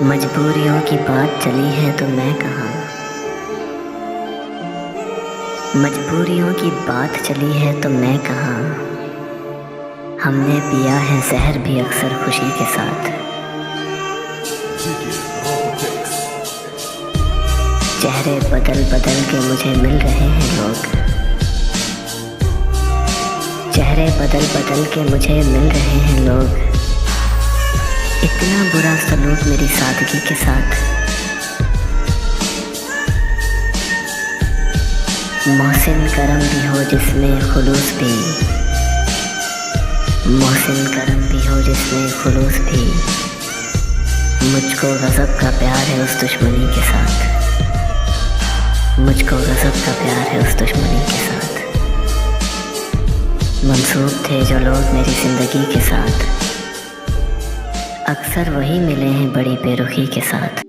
मजबूरियों की बात चली है तो मैं कहाँ। मजबूरियों की बात चली है तो मैं कहाँ। हमने पिया है जहर भी अक्सर खुशी के साथ। चेहरे बदल बदल के मुझे मिल रहे हैं लोग। चेहरे बदल बदल के मुझे मिल रहे हैं लोग। इतना बुरा सलूक मेरी सादगी के साथ। मोहसिन करम भी हो जिसमें खुलूस भी। मोहसिन करम भी हो जिसमें खुलूस भी। मुझको गज़ब का प्यार है उस दुश्मनी के साथ। मुझको गज़ब का प्यार है उस दुश्मनी के साथ। मंसूब थे जो लोग मेरी ज़िंदगी के साथ, अक्सर वही मिले हैं बड़ी बेरुखी के साथ।